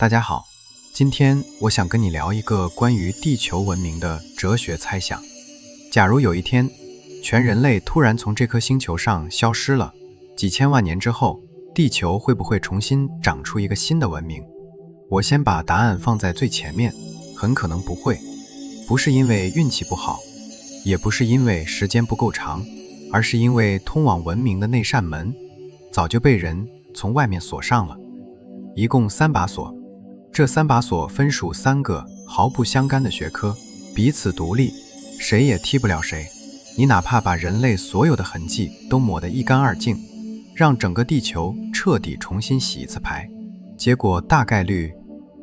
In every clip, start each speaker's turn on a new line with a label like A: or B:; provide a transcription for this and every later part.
A: 大家好，今天我想跟你聊一个关于地球文明的哲学猜想。假如有一天，全人类突然从这颗星球上消失了，几千万年之后，地球会不会重新长出一个新的文明？我先把答案放在最前面，很可能不会。不是因为运气不好，也不是因为时间不够长，而是因为通往文明的那扇门，早就被人从外面锁上了。一共3把锁，这3把锁分属3个毫不相干的学科，彼此独立，谁也踢不了谁。你哪怕把人类所有的痕迹都抹得一干二净，让整个地球彻底重新洗一次牌，结果大概率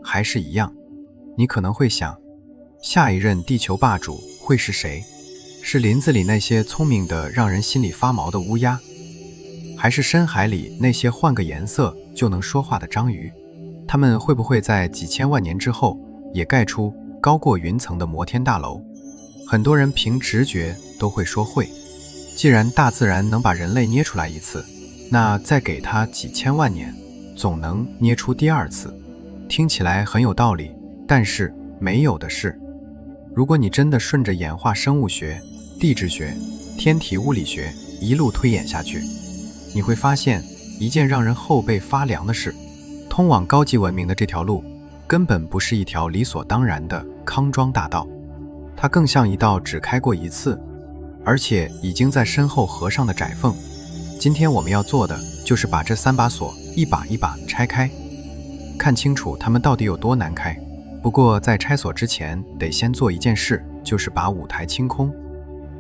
A: 还是一样。你可能会想，下一任地球霸主会是谁？是林子里那些聪明的让人心里发毛的乌鸦，还是深海里那些换个颜色就能说话的章鱼？他们会不会在几千万年之后也盖出高过云层的摩天大楼？很多人凭直觉都会说会。既然大自然能把人类捏出来一次，那再给它几千万年，总能捏出第2次。听起来很有道理，但是没有的是，如果你真的顺着演化生物学、地质学、天体物理学一路推演下去，你会发现一件让人后背发凉的事：通往高级文明的这条路根本不是一条理所当然的康庄大道，它更像一道只开过一次，而且已经在身后合上的窄缝。今天我们要做的就是把这3把锁一把一把拆开，看清楚它们到底有多难开。不过在拆锁之前，得先做一件事，就是把舞台清空。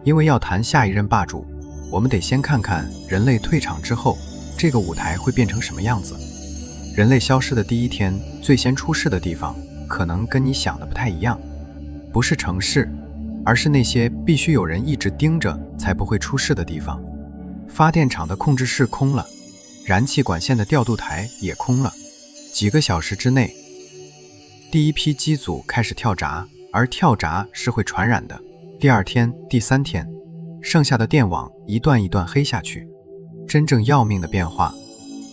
A: 因为要谈下一任霸主，我们得先看看人类退场之后，这个舞台会变成什么样子。人类消失的第一天，最先出事的地方可能跟你想的不太一样，不是城市，而是那些必须有人一直盯着才不会出事的地方。发电厂的控制室空了，燃气管线的调度台也空了。几个小时之内，第一批机组开始跳闸，而跳闸是会传染的。第2天、第3天，剩下的电网一段一段黑下去。真正要命的变化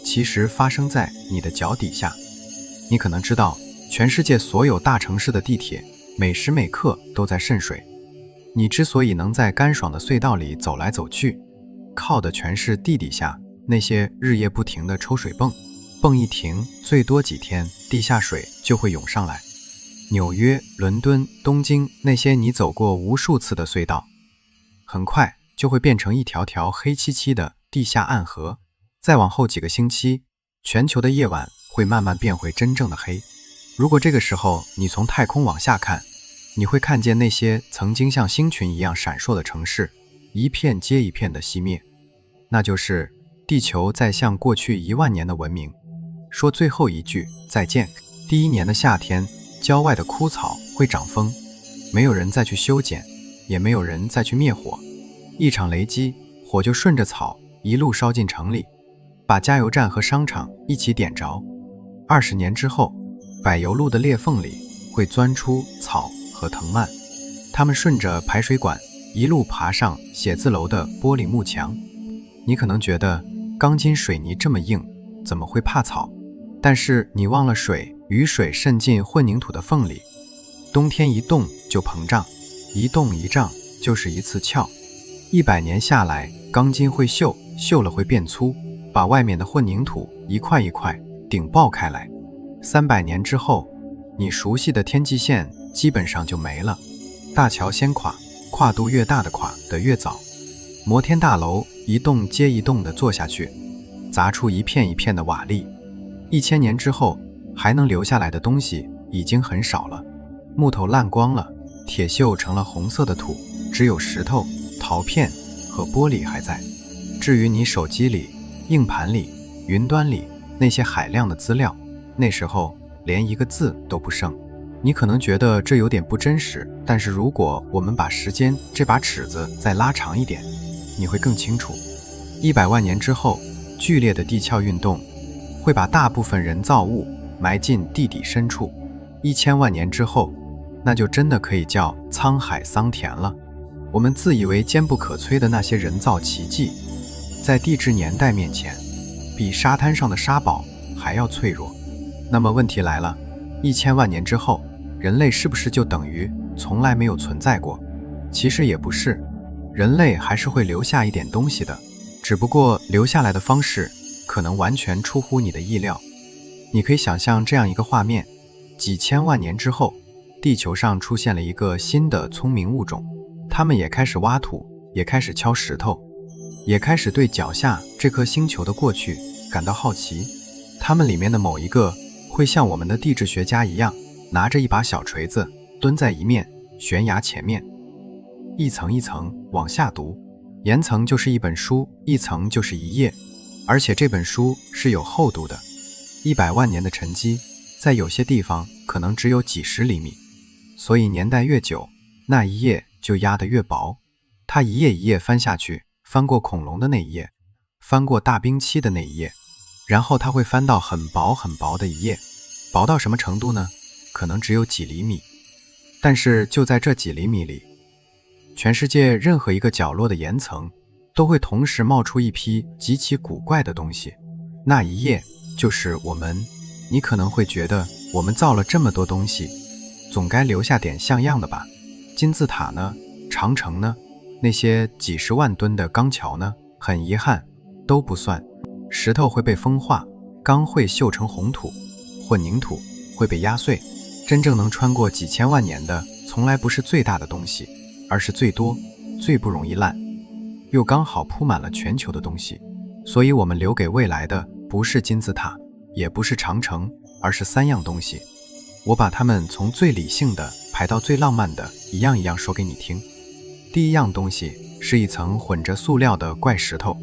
A: 其实发生在你的脚底下。你可能知道，全世界所有大城市的地铁每时每刻都在渗水。你之所以能在干爽的隧道里走来走去，靠的全是地底下那些日夜不停的抽水泵。泵一停，最多几天地下水就会涌上来。纽约、伦敦、东京那些你走过无数次的隧道，很快就会变成一条条黑漆漆的地下暗河。再往后几个星期，全球的夜晚会慢慢变回真正的黑。如果这个时候你从太空往下看，你会看见那些曾经像星群一样闪烁的城市，一片接一片的熄灭。那就是地球在向过去1万年的文明说最后一句再见。第1年的夏天，郊外的枯草会长风，没有人再去修剪，也没有人再去灭火。一场雷击，火就顺着草一路烧进城里，把加油站和商场一起点着。20年之后，柏油路的裂缝里会钻出草和藤蔓，它们顺着排水管一路爬上写字楼的玻璃幕墙。你可能觉得钢筋水泥这么硬，怎么会怕草？但是你忘了雨水渗进混凝土的缝里，冬天一冻就膨胀，一冻一胀就是一次撬。100年下来，钢筋会锈了会变粗，把外面的混凝土一块一块顶爆开来。300年之后，你熟悉的天际线基本上就没了。大桥先垮，跨度越大的垮得越早。摩天大楼一栋接一栋地做下去，砸出一片一片的瓦砾。1000年之后，还能留下来的东西已经很少了。木头烂光了，铁锈成了红色的土，只有石头、陶片和玻璃还在。至于你手机里、硬盘里、云端里那些海量的资料，那时候连一个字都不剩。你可能觉得这有点不真实，但是如果我们把时间这把尺子再拉长一点，你会更清楚。100万年之后，剧烈的地壳运动会把大部分人造物埋进地底深处。1000万年之后，那就真的可以叫沧海桑田了。我们自以为坚不可摧的那些人造奇迹，在地质年代面前，比沙滩上的沙堡还要脆弱。那么问题来了， 1000万年之后，人类是不是就等于从来没有存在过？其实也不是，人类还是会留下一点东西的，只不过留下来的方式可能完全出乎你的意料。你可以想象这样一个画面，几千万年之后，地球上出现了一个新的聪明物种，他们也开始挖土，也开始敲石头，也开始对脚下这颗星球的过去感到好奇。他们里面的某一个会像我们的地质学家一样，拿着一把小锤子，蹲在一面悬崖前面，一层一层往下读，岩层就是一本书，一层就是一页，而且这本书是有厚度的，100万年的沉积，在有些地方可能只有几十厘米，所以年代越久，那一页就压得越薄。他一页一页翻下去，翻过恐龙的那一页，翻过大冰期的那一页，然后他会翻到很薄很薄的一页，薄到什么程度呢？可能只有几厘米。但是就在这几厘米里，全世界任何一个角落的岩层都会同时冒出一批极其古怪的东西，那一页就是我们。你可能会觉得，我们造了这么多东西，总该留下点像样的吧？金字塔呢？长城呢？那些几十万吨的钢桥呢？很遗憾，都不算。石头会被风化，钢会锈成红土，混凝土会被压碎。真正能穿过几千万年的，从来不是最大的东西，而是最多、最不容易烂，又刚好铺满了全球的东西。所以我们留给未来的，不是金字塔，也不是长城，而是3样东西。我把它们从最理性的排到最浪漫的，一样一样说给你听。第一样东西是一层混着塑料的怪石头。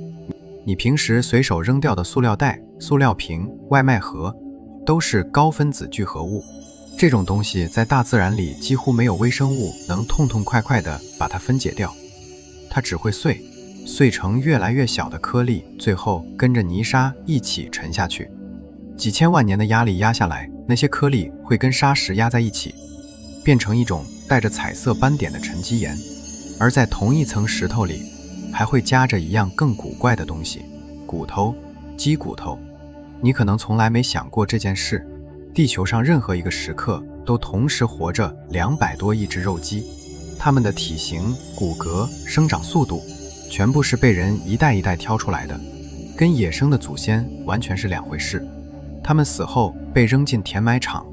A: 你平时随手扔掉的塑料袋、塑料瓶、外卖盒，都是高分子聚合物。这种东西在大自然里几乎没有微生物能痛痛快快地把它分解掉，它只会碎成越来越小的颗粒，最后跟着泥沙一起沉下去。几千万年的压力压下来，那些颗粒会跟砂石压在一起，变成一种带着彩色斑点的沉积岩。而在同一层石头里，还会夹着一样更古怪的东西，骨头，鸡骨头。你可能从来没想过这件事，地球上任何一个时刻都同时活着200多亿只肉鸡，它们的体型、骨骼、生长速度，全部是被人一代一代挑出来的，跟野生的祖先完全是两回事。它们死后被扔进填埋场，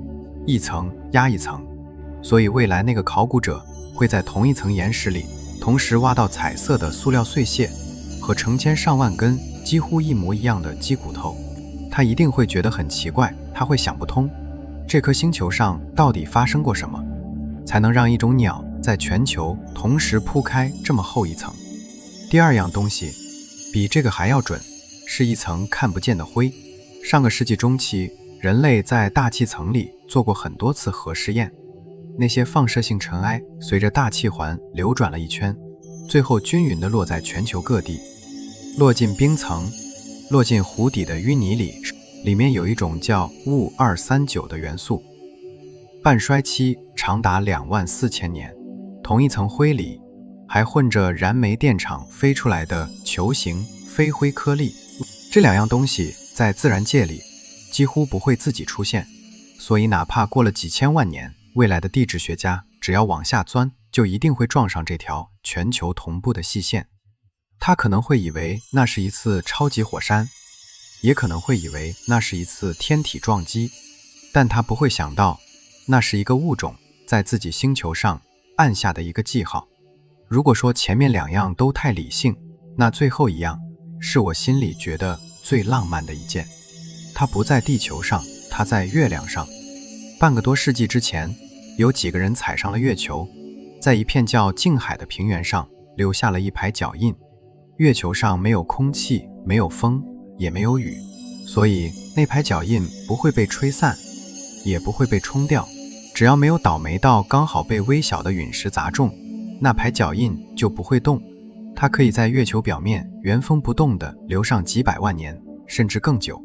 A: 一层压一层，所以未来那个考古者会在同一层岩石里同时挖到彩色的塑料碎屑和成千上万根几乎一模一样的鸡骨头。他一定会觉得很奇怪，他会想不通，这颗星球上到底发生过什么，才能让一种鸟在全球同时铺开这么厚一层。第二样东西比这个还要准，是一层看不见的灰。上个世纪中期，人类在大气层里做过很多次核试验，那些放射性尘埃随着大气环流转了一圈，最后均匀地落在全球各地，落进冰层，落进湖底的淤泥里，里面有一种叫钨239的元素，半衰期长达24000年。同一层灰里还混着燃煤电厂飞出来的球形飞灰颗粒。这2样东西在自然界里几乎不会自己出现，所以哪怕过了几千万年，未来的地质学家只要往下钻，就一定会撞上这条全球同步的细线。他可能会以为那是一次超级火山，也可能会以为那是一次天体撞击，但他不会想到那是一个物种在自己星球上按下的一个记号。如果说前面2样都太理性，那最后一样是我心里觉得最浪漫的一件。它不在地球上，它在月亮上。半个多世纪之前，有几个人踩上了月球，在一片叫静海的平原上留下了一排脚印。月球上没有空气，没有风，也没有雨，所以那排脚印不会被吹散，也不会被冲掉。只要没有倒霉到刚好被微小的陨石砸中，那排脚印就不会动。它可以在月球表面原封不动地留上几百万年，甚至更久。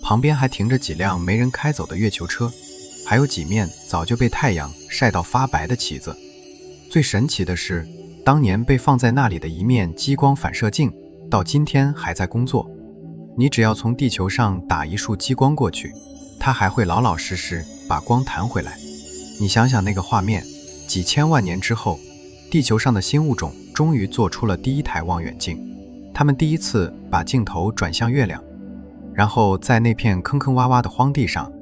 A: 旁边还停着几辆没人开走的月球车，还有几面早就被太阳晒到发白的旗子。最神奇的是，当年被放在那里的一面激光反射镜，到今天还在工作。你只要从地球上打一束激光过去，它还会老老实实把光弹回来。你想想那个画面，几千万年之后，地球上的新物种终于做出了第一台望远镜，他们第一次把镜头转向月亮，然后在那片坑坑洼洼的荒地上，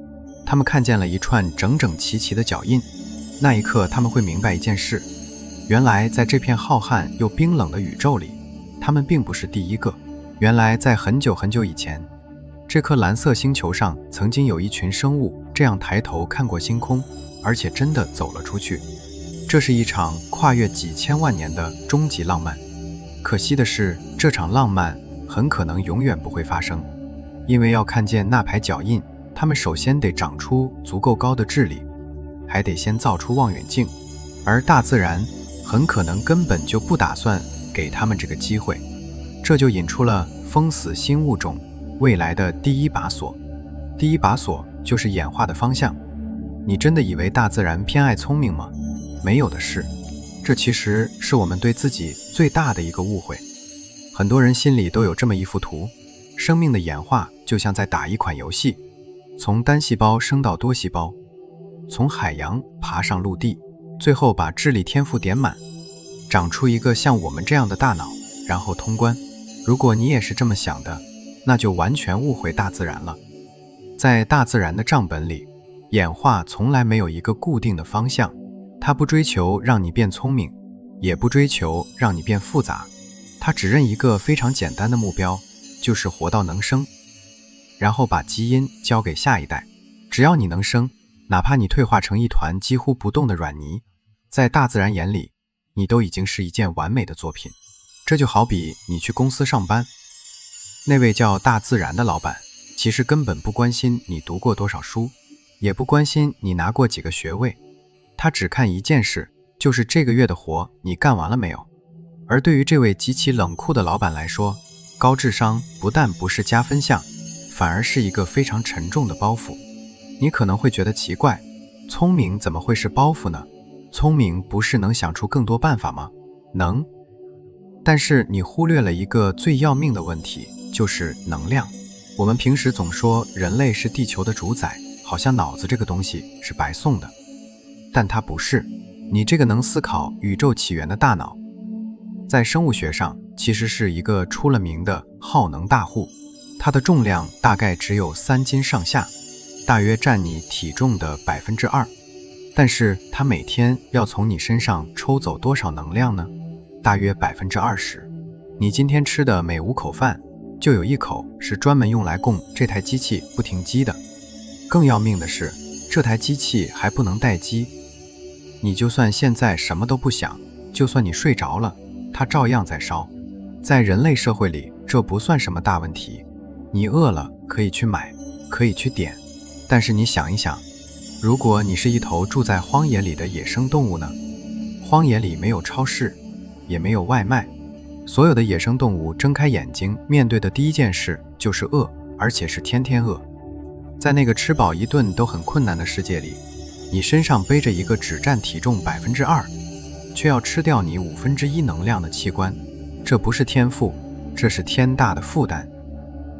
A: 他们看见了一串整整齐齐的脚印。那一刻，他们会明白一件事，原来在这片浩瀚又冰冷的宇宙里，他们并不是第一个。原来在很久很久以前，这颗蓝色星球上曾经有一群生物这样抬头看过星空，而且真的走了出去。这是一场跨越几千万年的终极浪漫。可惜的是，这场浪漫很可能永远不会发生，因为要看见那排脚印，他们首先得长出足够高的智力，还得先造出望远镜，而大自然很可能根本就不打算给他们这个机会。这就引出了封死新物种未来的第一把锁。第一把锁就是演化的方向。你真的以为大自然偏爱聪明吗？没有的事。这其实是我们对自己最大的一个误会。很多人心里都有这么一幅图，生命的演化就像在打一款游戏，从单细胞升到多细胞，从海洋爬上陆地，最后把智力天赋点满，长出一个像我们这样的大脑，然后通关。如果你也是这么想的，那就完全误会大自然了。在大自然的账本里，演化从来没有一个固定的方向，它不追求让你变聪明，也不追求让你变复杂，它只认一个非常简单的目标，就是活到能生，然后把基因交给下一代。只要你能生，哪怕你退化成一团几乎不动的软泥，在大自然眼里，你都已经是一件完美的作品。这就好比你去公司上班，那位叫大自然的老板，其实根本不关心你读过多少书，也不关心你拿过几个学位，他只看一件事，就是这个月的活你干完了没有。而对于这位极其冷酷的老板来说，高智商不但不是加分项，反而是一个非常沉重的包袱。你可能会觉得奇怪，聪明怎么会是包袱呢？聪明不是能想出更多办法吗？能。但是你忽略了一个最要命的问题，就是能量。我们平时总说人类是地球的主宰，好像脑子这个东西是白送的，但它不是。你这个能思考宇宙起源的大脑，在生物学上其实是一个出了名的耗能大户，它的重量大概只有3斤上下，大约占你体重的2%，但是它每天要从你身上抽走多少能量呢？大约20%。你今天吃的每5口饭，就有1口是专门用来供这台机器不停机的。更要命的是，这台机器还不能待机。你就算现在什么都不想，就算你睡着了，它照样在烧。在人类社会里，这不算什么大问题。你饿了可以去买，可以去点。但是你想一想，如果你是一头住在荒野里的野生动物呢？荒野里没有超市，也没有外卖，所有的野生动物睁开眼睛面对的第一件事就是饿，而且是天天饿。在那个吃饱一顿都很困难的世界里，你身上背着一个只占体重2%，却要吃掉你1/5能量的器官，这不是天赋，这是天大的负担。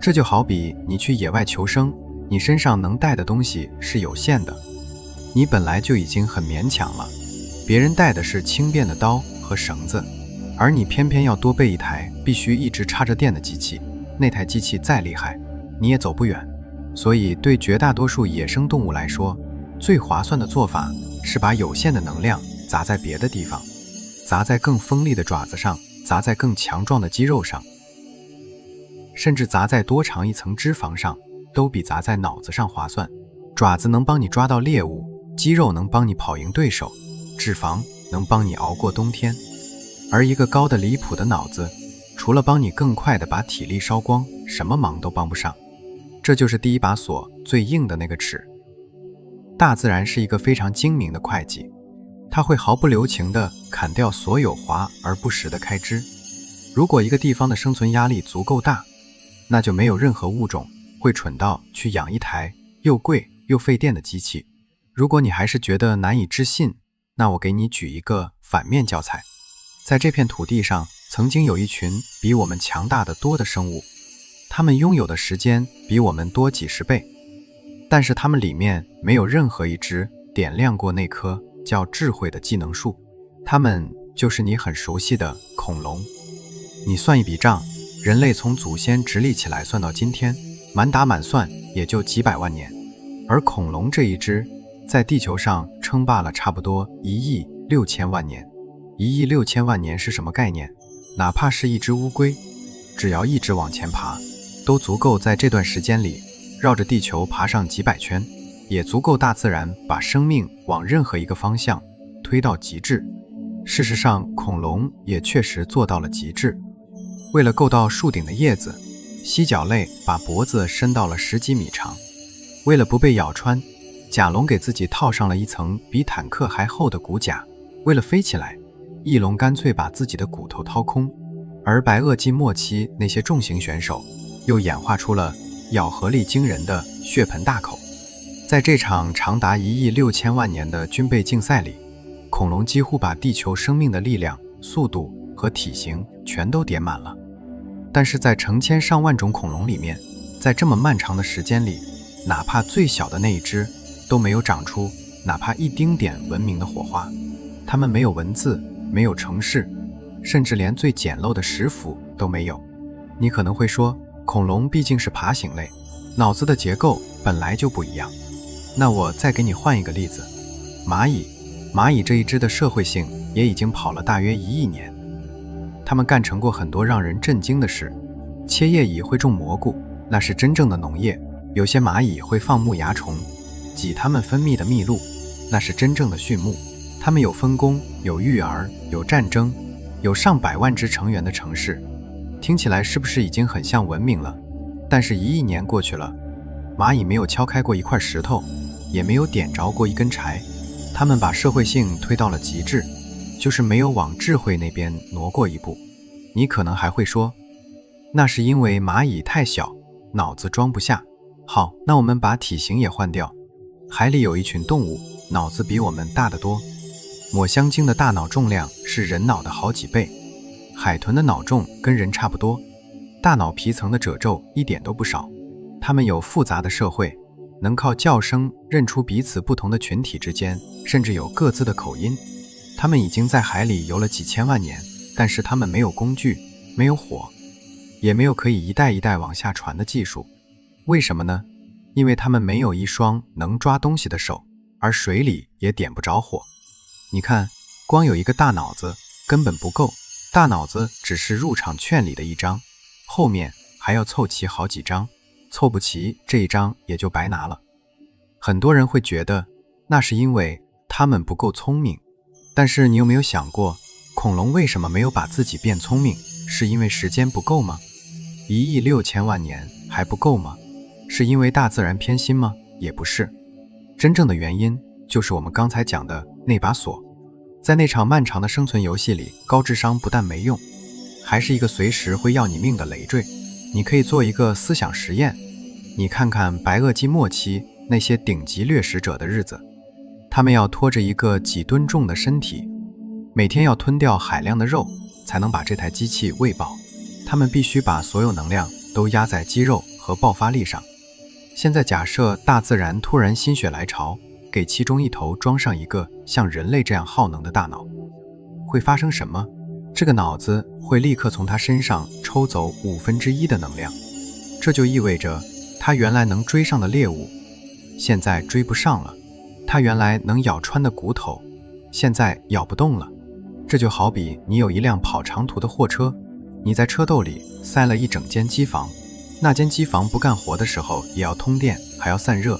A: 这就好比你去野外求生，你身上能带的东西是有限的，你本来就已经很勉强了，别人带的是轻便的刀和绳子，而你偏偏要多备一台必须一直插着电的机器，那台机器再厉害，你也走不远。所以对绝大多数野生动物来说，最划算的做法是把有限的能量砸在别的地方，砸在更锋利的爪子上，砸在更强壮的肌肉上，甚至砸在多长一层脂肪上，都比砸在脑子上划算。爪子能帮你抓到猎物，肌肉能帮你跑赢对手，脂肪能帮你熬过冬天。而一个高的离谱的脑子，除了帮你更快地把体力烧光，什么忙都帮不上。这就是第一把锁最硬的那个齿。大自然是一个非常精明的会计，它会毫不留情地砍掉所有华而不实的开支。如果一个地方的生存压力足够大，那就没有任何物种会蠢到去养一台又贵又费电的机器。如果你还是觉得难以置信，那我给你举一个反面教材。在这片土地上，曾经有一群比我们强大的多的生物，它们拥有的时间比我们多几10倍，但是它们里面没有任何一只点亮过那棵叫智慧的技能树。它们就是你很熟悉的恐龙。你算一笔账，人类从祖先直立起来算到今天，满打满算也就几百万年，而恐龙这一只在地球上称霸了差不多1.6亿年。1.6亿年是什么概念？哪怕是一只乌龟，只要一直往前爬，都足够在这段时间里绕着地球爬上几百圈，也足够大自然把生命往任何一个方向推到极致。事实上，恐龙也确实做到了极致。为了够到树顶的叶子，犀角类把脖子伸到了10几米长。为了不被咬穿，甲龙给自己套上了一层比坦克还厚的骨甲。为了飞起来，翼龙干脆把自己的骨头掏空。而白垩纪末期那些重型选手又演化出了咬合力惊人的血盆大口。在这场长达1.6亿年的军备竞赛里，恐龙几乎把地球生命的力量、速度和体型全都点满了。但是在成千上万种恐龙里面，在这么漫长的时间里，哪怕最小的那一只都没有长出哪怕一丁点文明的火花。它们没有文字，没有城市，甚至连最简陋的食腐都没有。你可能会说，恐龙毕竟是爬行类，脑子的结构本来就不一样。那我再给你换一个例子，蚂蚁这一只的社会性也已经跑了大约1亿年。它们干成过很多让人震惊的事。切叶蚁会种蘑菇，那是真正的农业。有些蚂蚁会放牧蚜虫，挤它们分泌的蜜露，那是真正的畜牧。它们有分工，有育儿，有战争，有上百万只成员的城市。听起来是不是已经很像文明了？但是1亿年过去了，蚂蚁没有敲开过一块石头，也没有点着过一根柴。它们把社会性推到了极致，就是没有往智慧那边挪过一步。你可能还会说，那是因为蚂蚁太小，脑子装不下。好，那我们把体型也换掉。海里有一群动物，脑子比我们大得多。抹香鲸的大脑重量是人脑的好几倍，海豚的脑重跟人差不多，大脑皮层的褶皱一点都不少。它们有复杂的社会，能靠叫声认出彼此不同的群体之间，甚至有各自的口音。它们已经在海里游了几千万年，但是它们没有工具，没有火，也没有可以一代一代往下传的技术。为什么呢？因为它们没有一双能抓东西的手，而水里也点不着火。你看，光有一个大脑子根本不够，大脑子只是入场券里的一张，后面还要凑齐好几张，凑不齐这一张也就白拿了。很多人会觉得那是因为他们不够聪明，但是你有没有想过，恐龙为什么没有把自己变聪明？是因为时间不够吗？1.6亿年还不够吗？是因为大自然偏心吗？也不是。真正的原因就是我们刚才讲的那把锁。在那场漫长的生存游戏里，高智商不但没用，还是一个随时会要你命的累赘。你可以做一个思想实验，你看看白垩纪末期那些顶级掠食者的日子，他们要拖着一个几吨重的身体，每天要吞掉海量的肉，才能把这台机器喂饱。他们必须把所有能量都压在肌肉和爆发力上。现在假设大自然突然心血来潮，给其中一头装上一个像人类这样耗能的大脑，会发生什么？这个脑子会立刻从他身上抽走1/5的能量，这就意味着他原来能追上的猎物，现在追不上了；他原来能咬穿的骨头，现在咬不动了。这就好比你有一辆跑长途的货车，你在车斗里塞了一整间机房，那间机房不干活的时候也要通电，还要散热。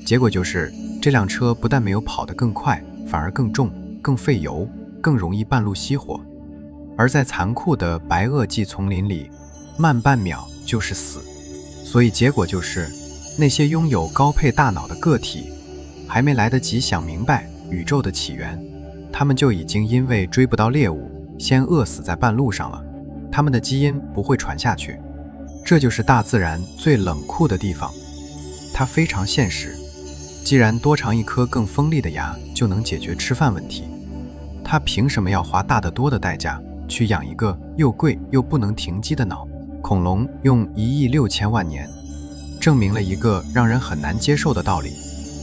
A: 结果就是这辆车不但没有跑得更快，反而更重，更费油，更容易半路熄火。而在残酷的白垩纪丛林里，慢半秒就是死。所以结果就是那些拥有高配大脑的个体还没来得及想明白宇宙的起源，他们就已经因为追不到猎物先饿死在半路上了。他们的基因不会传下去。这就是大自然最冷酷的地方，它非常现实。既然多长一颗更锋利的牙就能解决吃饭问题，它凭什么要花大得多的代价去养一个又贵又不能停机的脑？恐龙用1.6亿年证明了一个让人很难接受的道理：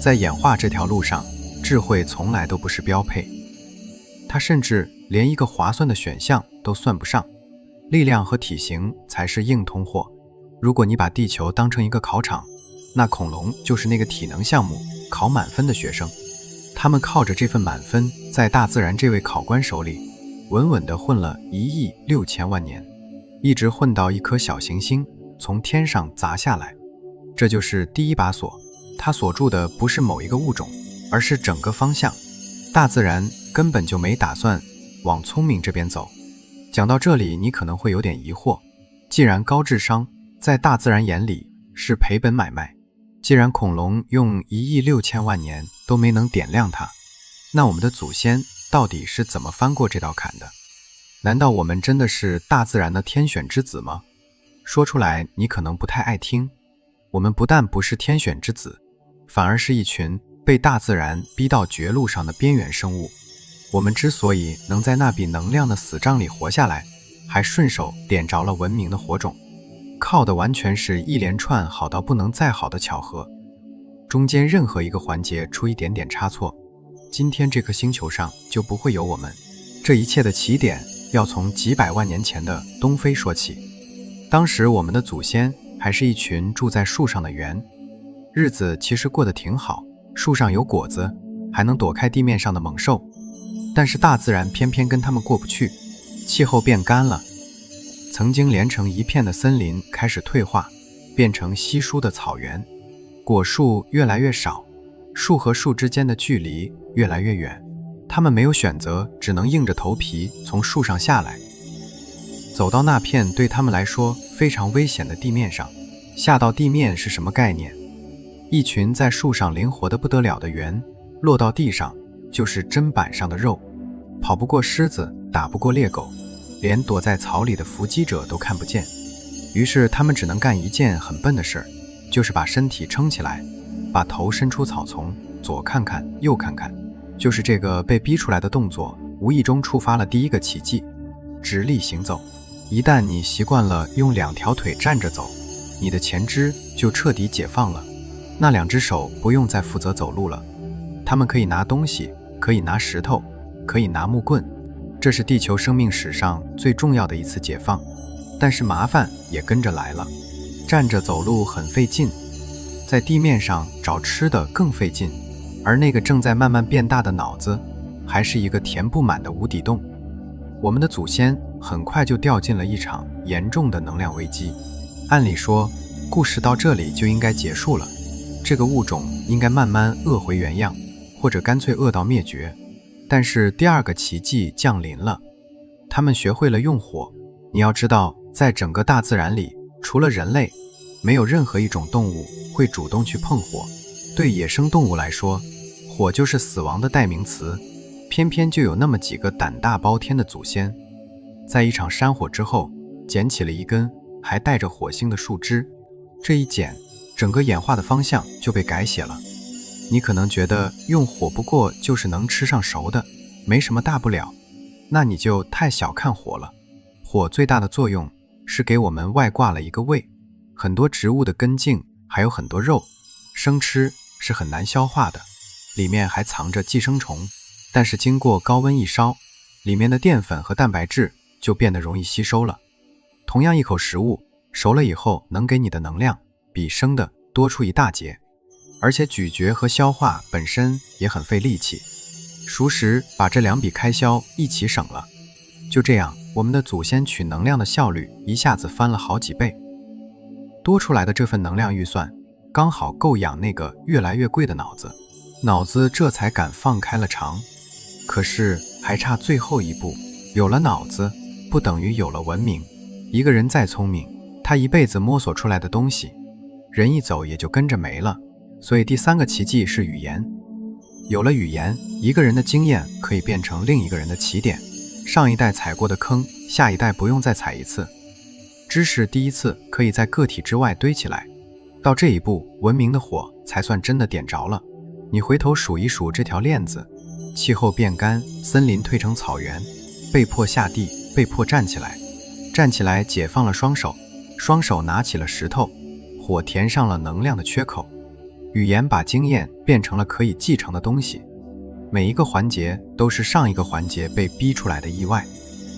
A: 在演化这条路上，智慧从来都不是标配，它甚至连一个划算的选项都算不上，力量和体型才是硬通货。如果你把地球当成一个考场，那恐龙就是那个体能项目考满分的学生，他们靠着这份满分，在大自然这位考官手里稳稳地混了1亿6千万年，一直混到一颗小行星从天上砸下来。这就是第一把锁，它锁住的不是某一个物种，而是整个方向。大自然根本就没打算往聪明这边走。讲到这里，你可能会有点疑惑，既然高智商在大自然眼里是赔本买卖，既然恐龙用1亿6千万年都没能点亮它，那我们的祖先到底是怎么翻过这道坎的？难道我们真的是大自然的天选之子吗？说出来你可能不太爱听，我们不但不是天选之子，反而是一群被大自然逼到绝路上的边缘生物。我们之所以能在那笔能量的死账里活下来，还顺手点着了文明的火种，靠的完全是一连串好到不能再好的巧合。中间任何一个环节出一点点差错，今天这颗星球上就不会有我们。这一切的起点要从几百万年前的东非说起。当时我们的祖先还是一群住在树上的猿，日子其实过得挺好，树上有果子，还能躲开地面上的猛兽。但是大自然偏偏跟他们过不去，气候变干了，曾经连成一片的森林开始退化，变成稀疏的草原，果树越来越少，树和树之间的距离越来越远，他们没有选择，只能硬着头皮从树上下来，走到那片对他们来说非常危险的地面上。下到地面是什么概念？一群在树上灵活得不得了的猿，落到地上就是砧板上的肉，跑不过狮子，打不过猎狗，连躲在草里的伏击者都看不见。于是他们只能干一件很笨的事，就是把身体撑起来，把头伸出草丛，左看看右看看。就是这个被逼出来的动作，无意中触发了第一个奇迹：直立行走。一旦你习惯了用2条腿站着走，你的前肢就彻底解放了，那2只手不用再负责走路了，它们可以拿东西，可以拿石头，可以拿木棍。这是地球生命史上最重要的一次解放，但是麻烦也跟着来了。站着走路很费劲，在地面上找吃的更费劲，而那个正在慢慢变大的脑子还是一个填不满的无底洞。我们的祖先很快就掉进了一场严重的能量危机。按理说，故事到这里就应该结束了，这个物种应该慢慢饿回原样，或者干脆饿到灭绝。但是第二个奇迹降临了，他们学会了用火。你要知道，在整个大自然里，除了人类，没有任何一种动物会主动去碰火。对野生动物来说，火就是死亡的代名词，偏偏就有那么几个胆大包天的祖先，在一场山火之后，捡起了一根还带着火星的树枝。这一捡，整个演化的方向就被改写了。你可能觉得用火不过就是能吃上熟的，没什么大不了，那你就太小看火了。火最大的作用是给我们外挂了一个胃，很多植物的根茎还有很多肉，生吃是很难消化的，里面还藏着寄生虫，但是经过高温一烧，里面的淀粉和蛋白质就变得容易吸收了。同样一口食物，熟了以后能给你的能量比生的多出一大截，而且咀嚼和消化本身也很费力气。熟食把这2笔开销一起省了，就这样，我们的祖先取能量的效率一下子翻了好几倍。多出来的这份能量预算，刚好够养那个越来越贵的脑子，脑子这才敢放开了肠。可是还差最后一步，有了脑子，不等于有了文明。一个人再聪明，他一辈子摸索出来的东西，人一走也就跟着没了。所以第3个奇迹是语言。有了语言，一个人的经验可以变成另一个人的起点，上一代踩过的坑，下一代不用再踩一次。知识第一次可以在个体之外堆起来，到这一步，文明的火才算真的点着了。你回头数一数这条链子，气候变干，森林退成草原，被迫下地，被迫站起来，站起来解放了双手，双手拿起了石头，火填上了能量的缺口，语言把经验变成了可以继承的东西。每一个环节都是上一个环节被逼出来的意外，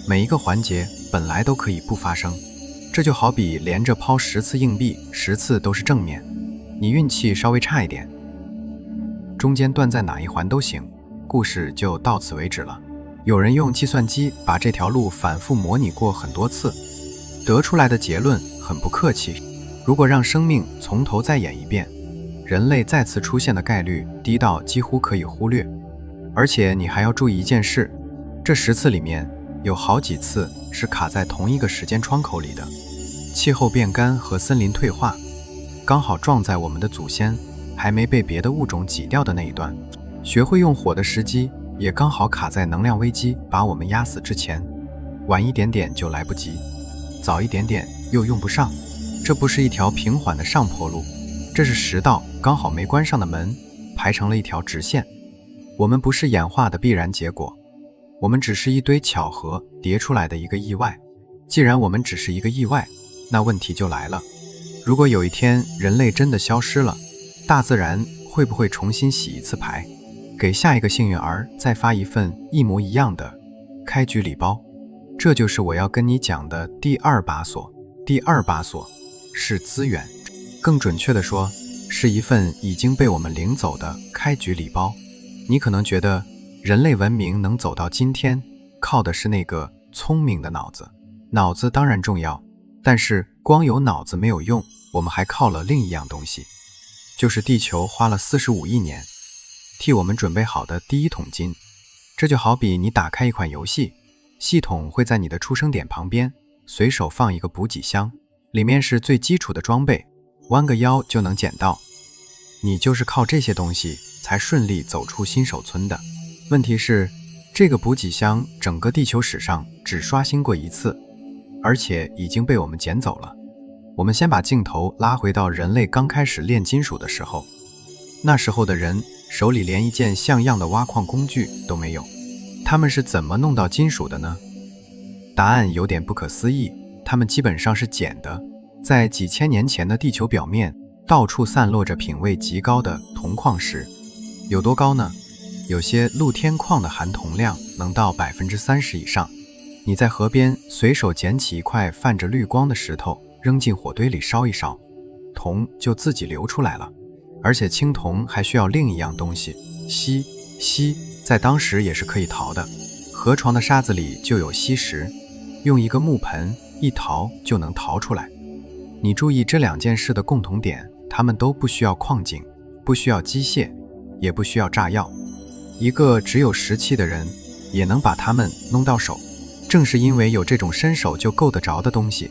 A: 每一个环节本来都可以不发生。这就好比连着抛10次硬币，10次都是正面，你运气稍微差一点，中间断在哪一环都行，故事就到此为止了。有人用计算机把这条路反复模拟过很多次，得出来的结论很不客气，如果让生命从头再演一遍，人类再次出现的概率低到几乎可以忽略。而且你还要注意一件事，这10次里面有好几次是卡在同一个时间窗口里的。气候变干和森林退化刚好撞在我们的祖先还没被别的物种挤掉的那一段，学会用火的时机也刚好卡在能量危机把我们压死之前，晚一点点就来不及，早一点点又用不上。这不是一条平缓的上坡路，这是10道刚好没关上的门排成了一条直线。我们不是演化的必然结果，我们只是一堆巧合叠出来的一个意外。既然我们只是一个意外，那问题就来了，如果有一天人类真的消失了，大自然会不会重新洗一次牌，给下一个幸运儿再发一份一模一样的开局礼包？这就是我要跟你讲的第2把锁。第2把锁是资源，更准确地说，是一份已经被我们领走的开局礼包。你可能觉得人类文明能走到今天，靠的是那个聪明的脑子。脑子当然重要，但是光有脑子没有用，我们还靠了另一样东西，就是地球花了45亿年替我们准备好的第一桶金。这就好比你打开一款游戏，系统会在你的出生点旁边随手放一个补给箱，里面是最基础的装备，弯个腰就能捡到。你就是靠这些东西才顺利走出新手村的。问题是，这个补给箱整个地球史上只刷新过一次，而且已经被我们捡走了。我们先把镜头拉回到人类刚开始炼金属的时候，那时候的人手里连一件像样的挖矿工具都没有，他们是怎么弄到金属的呢？答案有点不可思议，他们基本上是捡的。在几千年前的地球表面，到处散落着品位极高的铜矿石。有多高呢？有些露天矿的含铜量能到 30% 以上。你在河边随手捡起一块泛着绿光的石头，扔进火堆里烧一烧，铜就自己流出来了。而且青铜还需要另一样东西，锡。锡在当时也是可以淘的，河床的沙子里就有锡石，用一个木盆一淘就能淘出来。你注意这2件事的共同点，它们都不需要矿井，不需要机械，也不需要炸药。一个只有17的人也能把它们弄到手。正是因为有这种伸手就够得着的东西，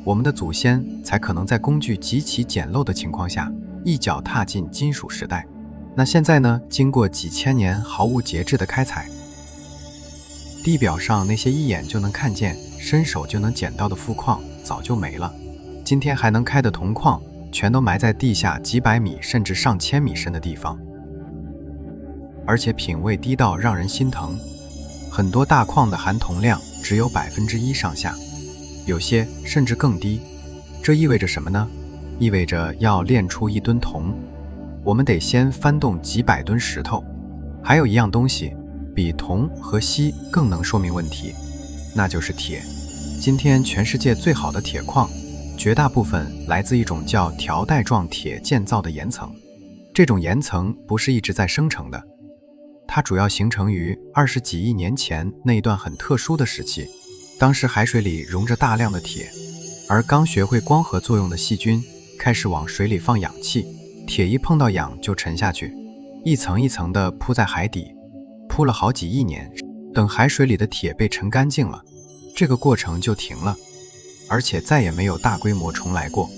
A: 我们的祖先才可能在工具极其简陋的情况下一脚踏进金属时代。那现在呢？经过几千年毫无节制的开采，地表上那些一眼就能看见、伸手就能捡到的富矿早就没了。今天还能开的铜矿全都埋在地下几百米甚至上千米深的地方，而且品位低到让人心疼。很多大矿的含铜量只有 1% 上下，有些甚至更低。这意味着什么呢？意味着要炼出1吨铜，我们得先翻动几百吨石头。还有一样东西比铜和锡更能说明问题，那就是铁。今天全世界最好的铁矿，绝大部分来自一种叫条带状铁建造的岩层。这种岩层不是一直在生成的，它主要形成于20几亿年前那一段很特殊的时期，当时海水里溶着大量的铁，而刚学会光合作用的细菌开始往水里放氧气，铁一碰到氧就沉下去，一层一层地铺在海底，铺了好几亿年，等海水里的铁被沉干净了，这个过程就停了，而且再也没有大规模重来过。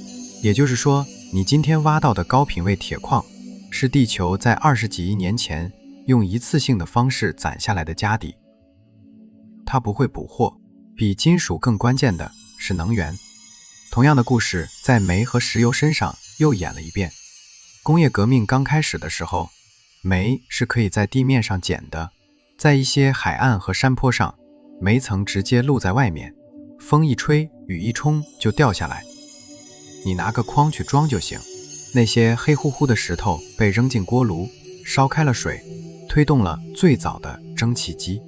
A: 也就是说，你今天挖到的高品位铁矿，是地球在20几亿年前用一次性的方式攒下来的家底，它不会补货。比金属更关键的是能源。同样的故事在煤和石油身上又演了一遍。工业革命刚开始的时候，煤是可以在地面上捡的，在一些海岸和山坡上，煤层直接露在外面，风一吹，雨一冲就掉下来。你拿个筐去装就行。那些黑乎乎的石头被扔进锅炉，烧开了水，推动了最早的蒸汽机。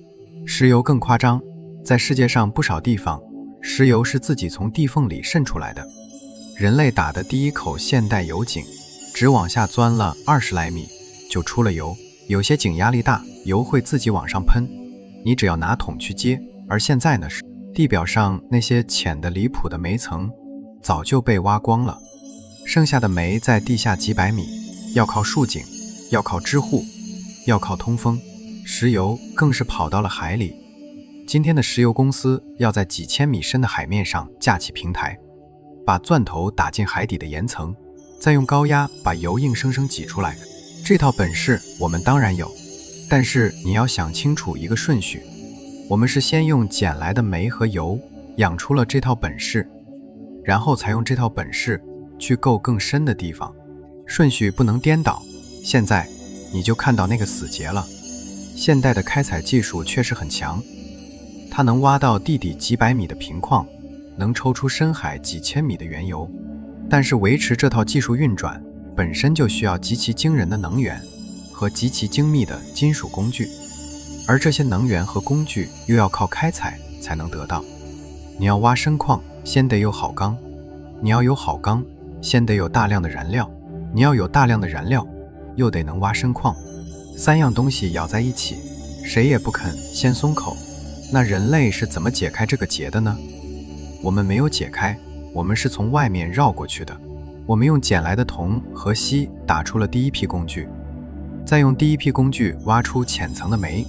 A: 石油更夸张，在世界上不少地方，石油是自己从地缝里渗出来的。人类打的第一口现代油井，只往下钻了20来米就出了油。有些井压力大，油会自己往上喷，你只要拿桶去接。而现在呢，是地表上那些浅的离谱的煤层早就被挖光了，剩下的煤在地下几百米，要靠竖井，要靠支护，要靠通风。石油更是跑到了海里。今天的石油公司要在几千米深的海面上架起平台，把钻头打进海底的岩层，再用高压把油硬生生挤出来。这套本事我们当然有，但是你要想清楚一个顺序，我们是先用捡来的煤和油养出了这套本事，然后才用这套本事去够更深的地方，顺序不能颠倒。现在你就看到那个死结了。现代的开采技术确实很强，它能挖到地底几百米的平矿，能抽出深海几千米的原油，但是维持这套技术运转本身就需要极其惊人的能源和极其精密的金属工具，而这些能源和工具又要靠开采才能得到。你要挖深矿，先得有好钢，你要有好钢，先得有大量的燃料，你要有大量的燃料，又得能挖深矿。3样东西咬在一起，谁也不肯先松口。那人类是怎么解开这个结的呢？我们没有解开，我们是从外面绕过去的。我们用捡来的铜和锡打出了第一批工具，再用第一批工具挖出浅层的煤，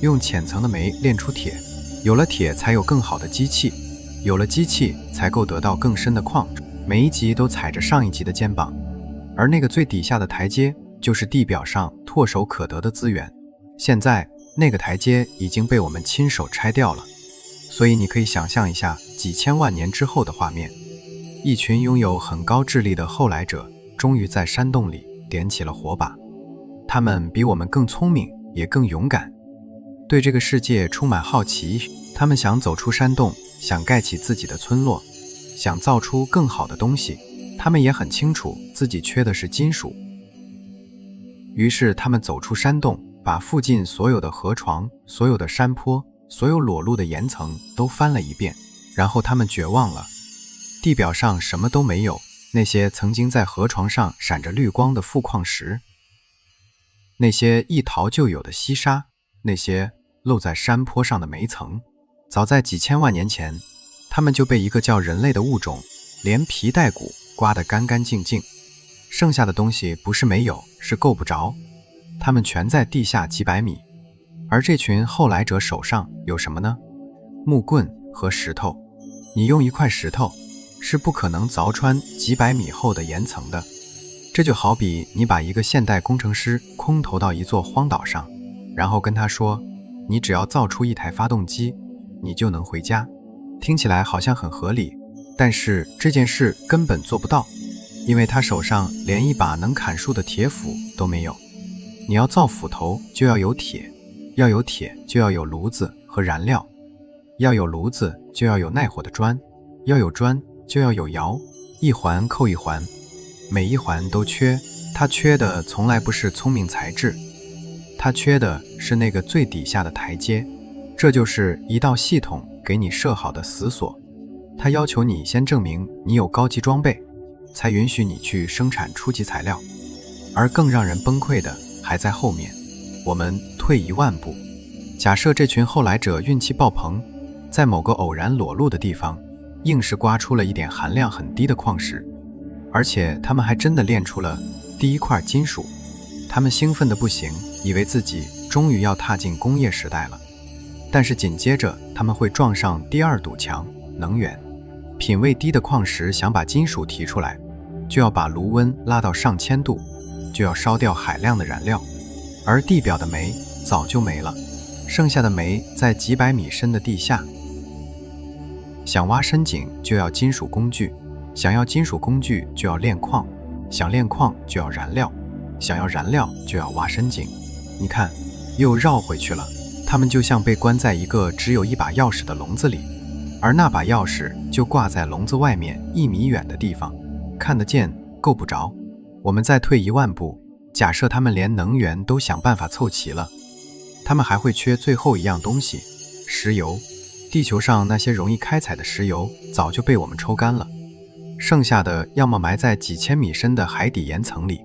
A: 用浅层的煤炼出铁，有了铁才有更好的机器，有了机器才够得到更深的矿。每一级都踩着上一级的肩膀，而那个最底下的台阶就是地表上唾手可得的资源。现在那个台阶已经被我们亲手拆掉了，所以你可以想象一下几千万年之后的画面。一群拥有很高智力的后来者终于在山洞里点起了火把，他们比我们更聪明，也更勇敢，对这个世界充满好奇。他们想走出山洞，想盖起自己的村落，想造出更好的东西。他们也很清楚自己缺的是金属，于是他们走出山洞，把附近所有的河床、所有的山坡、所有裸露的岩层都翻了一遍。然后他们绝望了，地表上什么都没有，那些曾经在河床上闪着绿光的富矿石，那些一淘就有的稀沙，那些露在山坡上的煤层，早在几千万年前，它们就被一个叫人类的物种连皮带骨刮得干干净净。剩下的东西不是没有，是够不着，它们全在地下几百米。而这群后来者手上有什么呢？木棍和石头。你用一块石头是不可能凿穿几百米厚的岩层的。这就好比你把一个现代工程师空投到一座荒岛上，然后跟他说，你只要造出一台发动机，你就能回家。听起来好像很合理，但是这件事根本做不到，因为他手上连一把能砍树的铁斧都没有。你要造斧头就要有铁，要有铁就要有炉子和燃料，要有炉子就要有耐火的砖，要有砖就要有窑，一环扣一环，每一环都缺。它缺的从来不是聪明才智，它缺的是那个最底下的台阶。这就是一道系统给你设好的死锁，它要求你先证明你有高级装备，才允许你去生产初级材料。而更让人崩溃的还在后面。我们退1万步，假设这群后来者运气爆棚，在某个偶然裸露的地方硬是刮出了一点含量很低的矿石，而且他们还真的炼出了第一块金属。他们兴奋得不行，以为自己终于要踏进工业时代了。但是紧接着他们会撞上第二堵墙，能源。品位低的矿石想把金属提出来，就要把炉温拉到上千度，就要烧掉海量的燃料。而地表的煤早就没了，剩下的煤在几百米深的地下。想挖深井就要金属工具，想要金属工具就要炼矿，想炼矿就要燃料，想要燃料就要挖深井。你看，又绕回去了。他们就像被关在一个只有一把钥匙的笼子里，而那把钥匙就挂在笼子外面1米远的地方。看得见，够不着。我们再退1万步，假设他们连能源都想办法凑齐了，他们还会缺最后一样东西，石油。地球上那些容易开采的石油早就被我们抽干了，剩下的要么埋在几千米深的海底岩层里，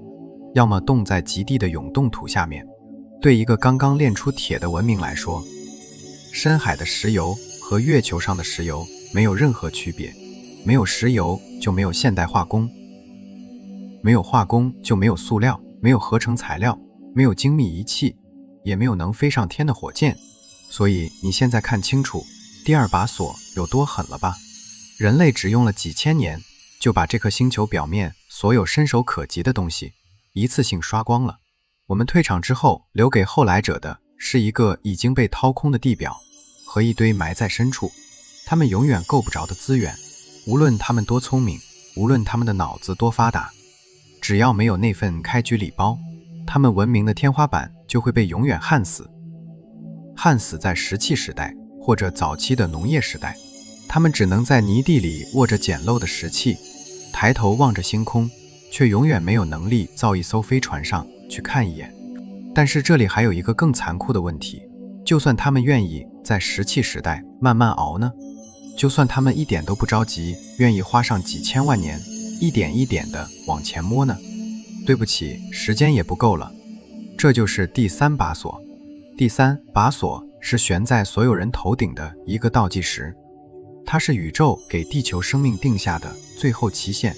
A: 要么冻在极地的永冻土下面。对一个刚刚炼出铁的文明来说，深海的石油和月球上的石油没有任何区别。没有石油就没有现代化工，没有化工就没有塑料，没有合成材料，没有精密仪器，也没有能飞上天的火箭。所以你现在看清楚第2把锁有多狠了吧？人类只用了几千年，就把这颗星球表面所有伸手可及的东西一次性刷光了。我们退场之后，留给后来者的是一个已经被掏空的地表和一堆埋在深处他们永远够不着的资源。无论他们多聪明，无论他们的脑子多发达，只要没有那份开局礼包，他们文明的天花板就会被永远焊死。焊死在石器时代或者早期的农业时代，他们只能在泥地里握着简陋的石器，抬头望着星空，却永远没有能力造一艘飞船上去看一眼。但是这里还有一个更残酷的问题，就算他们愿意在石器时代慢慢熬呢？就算他们一点都不着急，愿意花上几千万年，一点一点地往前摸呢？对不起，时间也不够了。这就是第3把锁。第3把锁是悬在所有人头顶的一个倒计时，它是宇宙给地球生命定下的最后期限。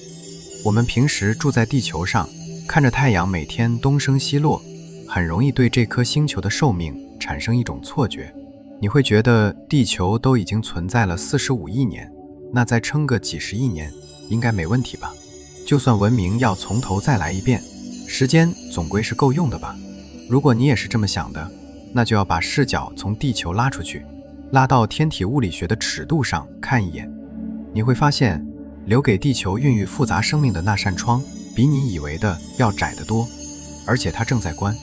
A: 我们平时住在地球上，看着太阳每天东升西落，很容易对这颗星球的寿命产生一种错觉。你会觉得地球都已经存在了45亿年，那再撑个几十亿年应该没问题吧？就算文明要从头再来一遍，时间总归是够用的吧？如果你也是这么想的，那就要把视角从地球拉出去，拉到天体物理学的尺度上看一眼。你会发现，留给地球孕育复杂生命的那扇窗比你以为的要窄得多，而且它正在关。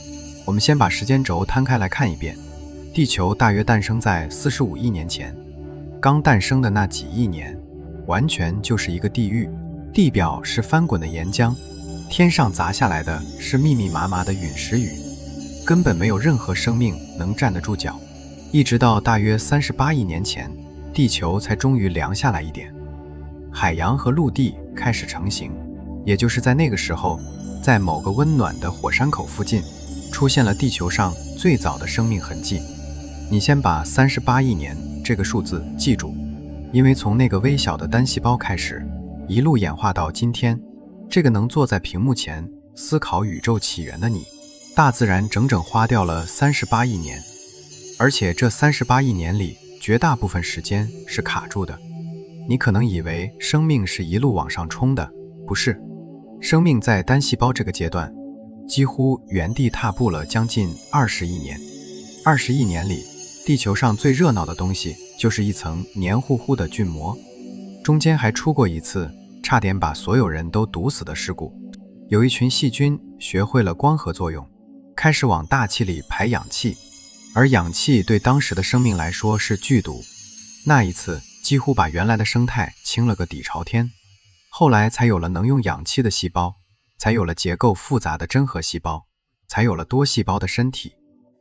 A: 我们先把时间轴摊开来看一遍。地球大约诞生在45亿年前，刚诞生的那几亿年，完全就是一个地狱。地表是翻滚的岩浆，天上砸下来的是密密麻麻的陨石雨，根本没有任何生命能站得住脚。一直到大约38亿年前，地球才终于凉下来一点，海洋和陆地开始成型。也就是在那个时候，在某个温暖的火山口附近，出现了地球上最早的生命痕迹。你先把38亿年这个数字记住，因为从那个微小的单细胞开始，一路演化到今天，这个能坐在屏幕前思考宇宙起源的你，大自然整整花掉了38亿年。而且这38亿年里，绝大部分时间是卡住的。你可能以为生命是一路往上冲的，不是。生命在单细胞这个阶段，几乎原地踏步了将近20亿年。20亿年里，地球上最热闹的东西就是一层黏糊糊的菌膜，中间还出过一次差点把所有人都毒死的事故。有一群细菌学会了光合作用，开始往大气里排氧气，而氧气对当时的生命来说是剧毒。那一次几乎把原来的生态清了个底朝天。后来才有了能用氧气的细胞，才有了结构复杂的真核细胞，才有了多细胞的身体。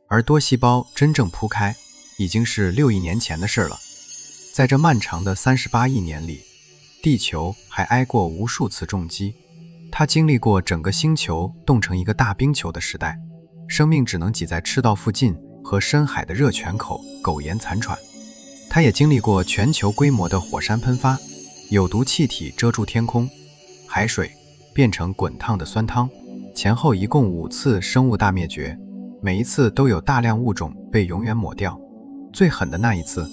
A: 而多细胞真正铺开，已经是6亿年前的事了。在这漫长的38亿年里，地球还挨过无数次重击，它经历过整个星球冻成一个大冰球的时代，生命只能挤在赤道附近和深海的热泉口苟延残喘。它也经历过全球规模的火山喷发，有毒气体遮住天空，海水变成滚烫的酸汤，前后一共5次生物大灭绝，每一次都有大量物种被永远抹掉。最狠的那一次，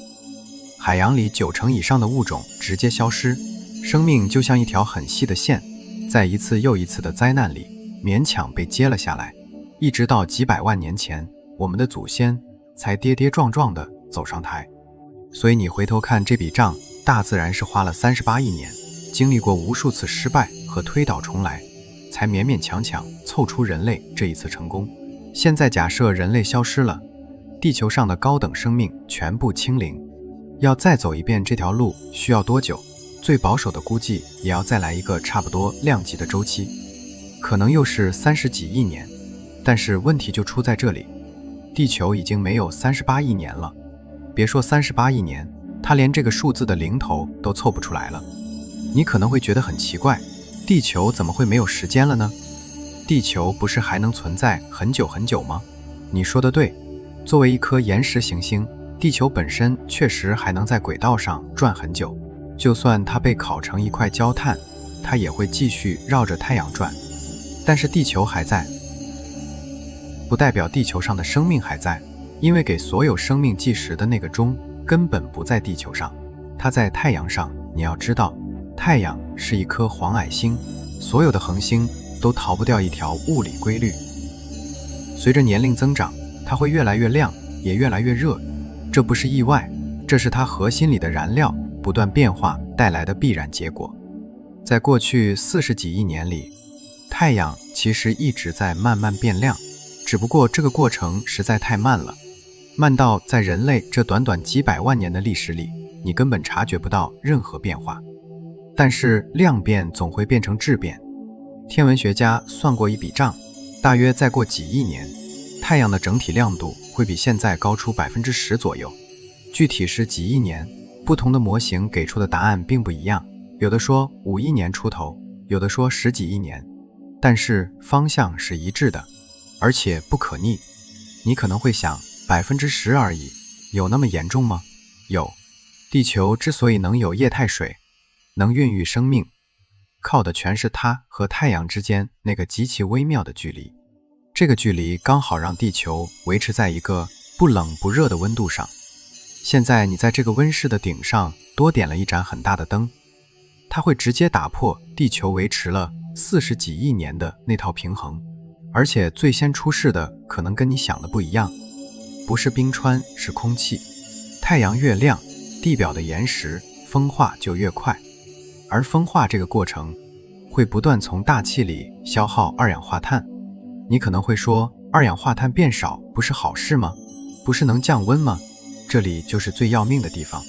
A: 海洋里90%以上的物种直接消失，生命就像一条很细的线，在一次又一次的灾难里勉强被接了下来，一直到几百万年前，我们的祖先才跌跌撞撞地走上台。所以你回头看这笔账，大自然是花了38亿年，经历过无数次失败和推倒重来，才勉勉强强凑出人类这一次成功。现在假设人类消失了，地球上的高等生命全部清零，要再走一遍这条路需要多久？最保守的估计也要再来一个差不多量级的周期，可能又是30几亿年。但是问题就出在这里，地球已经没有38亿年了，别说38亿年，它连这个数字的零头都凑不出来了。你可能会觉得很奇怪，地球怎么会没有时间了呢？地球不是还能存在很久很久吗？你说的对，作为一颗岩石行星，地球本身确实还能在轨道上转很久，就算它被烤成一块焦炭，它也会继续绕着太阳转。但是地球还在，不代表地球上的生命还在，因为给所有生命计时的那个钟根本不在地球上，它在太阳上。你要知道，太阳是一颗黄矮星，所有的恒星都逃不掉一条物理规律。随着年龄增长，它会越来越亮，也越来越热，这不是意外，这是它核心里的燃料不断变化带来的必然结果。在过去40几亿年里，太阳其实一直在慢慢变亮，只不过这个过程实在太慢了，慢到在人类这短短几百万年的历史里，你根本察觉不到任何变化。但是量变总会变成质变，天文学家算过一笔账，大约再过几亿年，太阳的整体亮度会比现在高出10%左右。具体是几亿年，不同的模型给出的答案并不一样，有的说5亿年出头，有的说10几亿年，但是方向是一致的，而且不可逆。你可能会想，10%而已，有那么严重吗？有。地球之所以能有液态水，能孕育生命，靠的全是它和太阳之间那个极其微妙的距离。这个距离刚好让地球维持在一个不冷不热的温度上。现在你在这个温室的顶上多点了一盏很大的灯，它会直接打破地球维持了40几亿年的那套平衡。而且最先出事的可能跟你想的不一样，不是冰川，是空气。太阳越亮，地表的岩石风化就越快，而风化这个过程会不断从大气里消耗二氧化碳。你可能会说，二氧化碳变少不是好事吗？不是能降温吗？这里就是最要命的地方。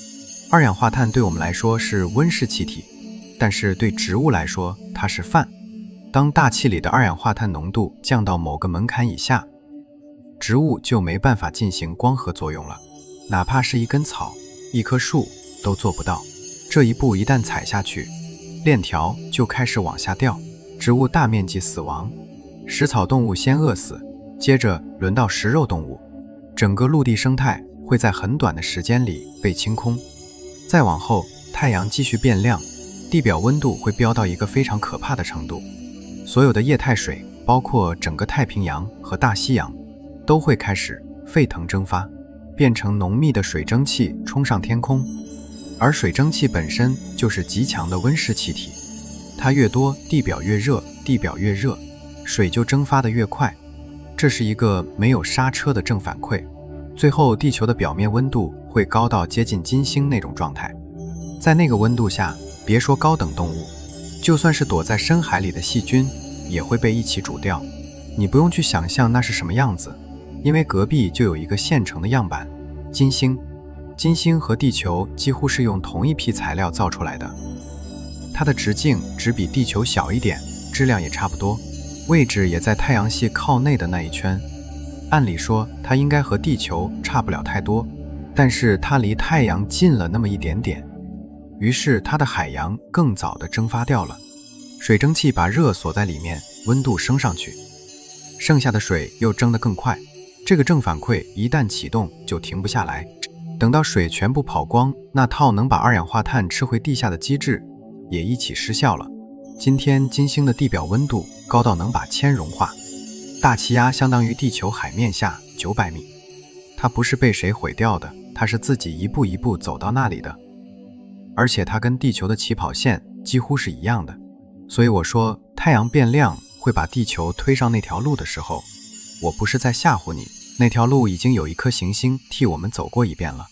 A: 二氧化碳对我们来说是温室气体，但是对植物来说它是饭。当大气里的二氧化碳浓度降到某个门槛以下，植物就没办法进行光合作用了，哪怕是一根草、一棵树都做不到。这一步一旦踩下去，链条就开始往下掉，植物大面积死亡，食草动物先饿死，接着轮到食肉动物，整个陆地生态会在很短的时间里被清空。再往后，太阳继续变亮，地表温度会飙到一个非常可怕的程度，所有的液态水，包括整个太平洋和大西洋，都会开始沸腾蒸发，变成浓密的水蒸气冲上天空。而水蒸气本身就是极强的温室气体，它越多，地表越热，地表越热，水就蒸发得越快。这是一个没有刹车的正反馈，最后地球的表面温度会高到接近金星那种状态。在那个温度下，别说高等动物，就算是躲在深海里的细菌也会被一起煮掉。你不用去想象那是什么样子，因为隔壁就有一个现成的样板，金星。金星和地球几乎是用同一批材料造出来的，它的直径只比地球小一点，质量也差不多，位置也在太阳系靠内的那一圈。按理说它应该和地球差不了太多，但是它离太阳近了那么一点点，于是它的海洋更早地蒸发掉了，水蒸气把热锁在里面，温度升上去，剩下的水又蒸得更快。这个正反馈一旦启动就停不下来，等到水全部跑光，那套能把二氧化碳吃回地下的机制也一起失效了。今天金星的地表温度高到能把铅融化，大气压相当于地球海面下900米。它不是被谁毁掉的，它是自己一步一步走到那里的，而且它跟地球的起跑线几乎是一样的。所以我说太阳变亮会把地球推上那条路的时候，我不是在吓唬你，那条路已经有一颗行星替我们走过一遍了。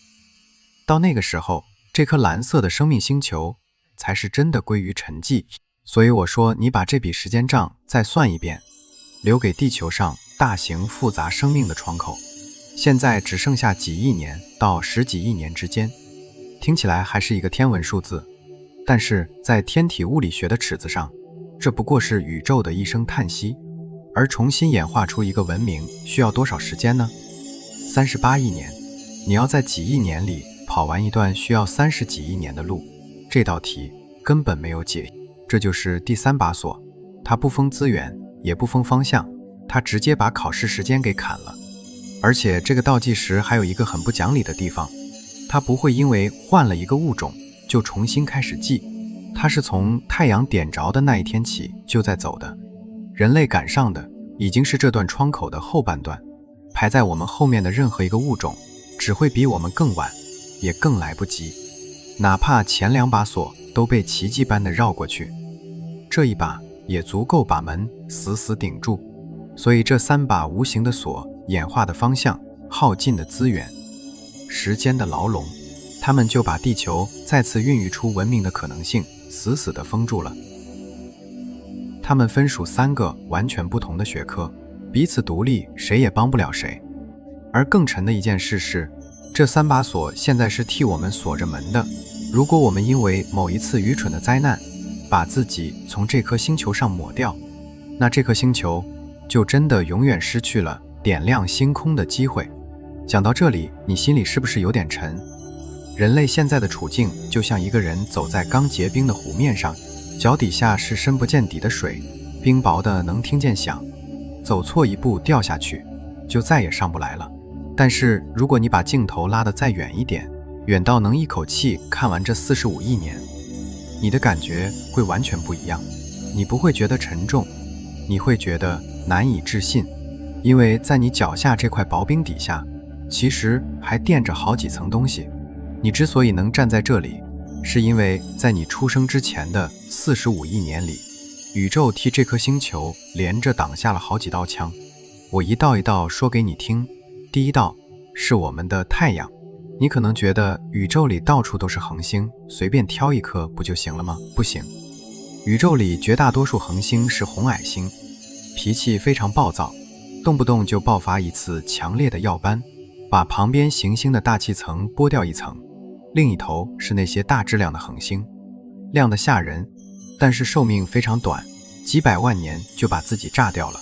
A: 到那个时候，这颗蓝色的生命星球才是真的归于沉寂。所以我说你把这笔时间账再算一遍，留给地球上大型复杂生命的窗口，现在只剩下几亿年到10几亿年之间，听起来还是一个天文数字，但是在天体物理学的尺子上，这不过是宇宙的一声叹息。而重新演化出一个文明需要多少时间呢？38亿年。你要在几亿年里跑完一段需要30几亿年的路，这道题根本没有解。这就是第3把锁，它不封资源，也不封方向，它直接把考试时间给砍了。而且这个倒计时还有一个很不讲理的地方，它不会因为换了一个物种就重新开始记，它是从太阳点着的那一天起就在走的。人类赶上的已经是这段窗口的后半段，排在我们后面的任何一个物种只会比我们更晚，也更来不及。哪怕前2把锁都被奇迹般的绕过去，这一把也足够把门死死顶住。所以这3把无形的锁演化的方向、耗尽的资源、时间的牢笼，它们就把地球再次孕育出文明的可能性死死地封住了。它们分属3个完全不同的学科，彼此独立，谁也帮不了谁。而更沉的一件事是，这3把锁现在是替我们锁着门的。如果我们因为某一次愚蠢的灾难，把自己从这颗星球上抹掉，那这颗星球就真的永远失去了点亮星空的机会。讲到这里，你心里是不是有点沉？人类现在的处境就像一个人走在刚结冰的湖面上，脚底下是深不见底的水，冰薄的能听见响，走错一步掉下去，就再也上不来了。但是如果你把镜头拉得再远一点，远到能一口气看完这45亿年，你的感觉会完全不一样。你不会觉得沉重，你会觉得难以置信，因为在你脚下这块薄冰底下，其实还垫着好几层东西。你之所以能站在这里，是因为在你出生之前的45亿年里，宇宙替这颗星球连着挡下了好几道枪。我一道一道说给你听。第一道是我们的太阳。你可能觉得宇宙里到处都是恒星，随便挑一颗不就行了吗？不行。宇宙里绝大多数恒星是红矮星，脾气非常暴躁，动不动就爆发一次强烈的耀斑，把旁边行星的大气层剥掉一层。另一头是那些大质量的恒星，亮得吓人，但是寿命非常短，几百万年就把自己炸掉了。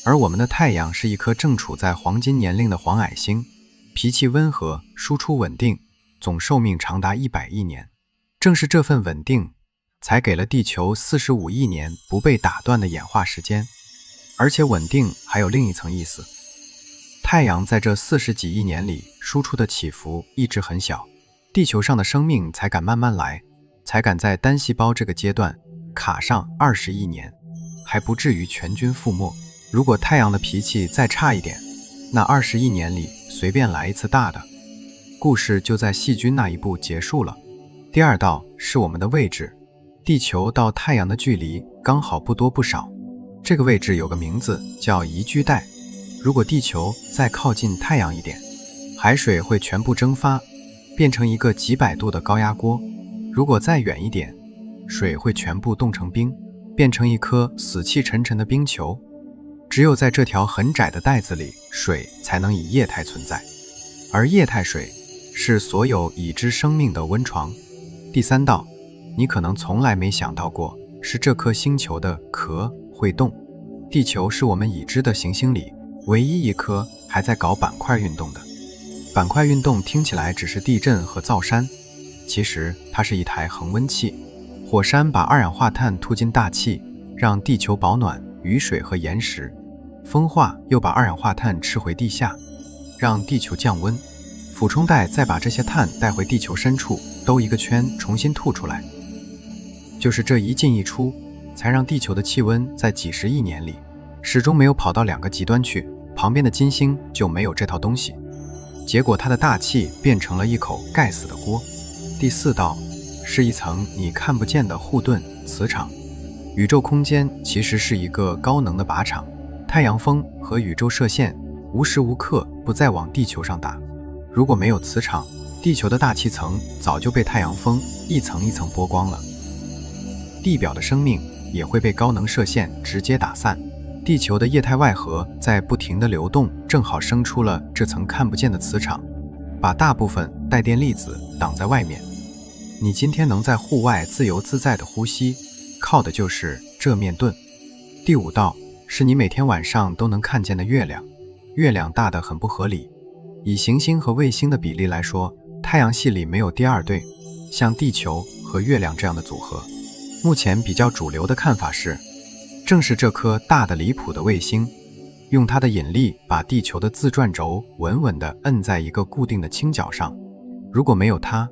A: 而我们的太阳是一颗正处在黄金年龄的黄矮星，脾气温和，输出稳定，总寿命长达100亿年。正是这份稳定，才给了地球45亿年不被打断的演化时间。而且稳定还有另一层意思，太阳在这40几亿年里输出的起伏一直很小，地球上的生命才敢慢慢来，才敢在单细胞这个阶段卡上20亿年，还不至于全军覆没。如果太阳的脾气再差一点，那20亿年里随便来一次大的，故事就在细菌那一步结束了。第二道是我们的位置，地球到太阳的距离刚好不多不少，这个位置有个名字叫宜居带。如果地球再靠近太阳一点，海水会全部蒸发，变成一个几百度的高压锅。如果再远一点，水会全部冻成冰，变成一颗死气沉沉的冰球。只有在这条很窄的带子里，水才能以液态存在，而液态水是所有已知生命的温床。第三道，你可能从来没想到过，是这颗星球的壳会动。地球是我们已知的行星里唯一一颗还在搞板块运动的。板块运动听起来只是地震和造山，其实它是一台恒温器。火山把二氧化碳吐进大气，让地球保暖，雨水和岩石。风化又把二氧化碳吃回地下，让地球降温。俯冲带再把这些碳带回地球深处，兜一个圈重新吐出来。就是这一进一出，才让地球的气温在几十亿年里始终没有跑到2个极端去，旁边的金星就没有这套东西。结果它的大气变成了一口盖死的锅。第四道是一层你看不见的护盾磁场。宇宙空间其实是一个高能的靶场，太阳风和宇宙射线无时无刻不再往地球上打。如果没有磁场，地球的大气层早就被太阳风一层一层剥光了，地表的生命也会被高能射线直接打散。地球的液态外核在不停地流动，正好生出了这层看不见的磁场，把大部分带电粒子挡在外面。你今天能在户外自由自在的呼吸，靠的就是这面盾。第5道是你每天晚上都能看见的月亮。月亮大得很不合理，以行星和卫星的比例来说，太阳系里没有第二对，像地球和月亮这样的组合。目前比较主流的看法是，正是这颗大得离谱的卫星，用它的引力把地球的自转轴稳稳地摁在一个固定的倾角上。如果没有它，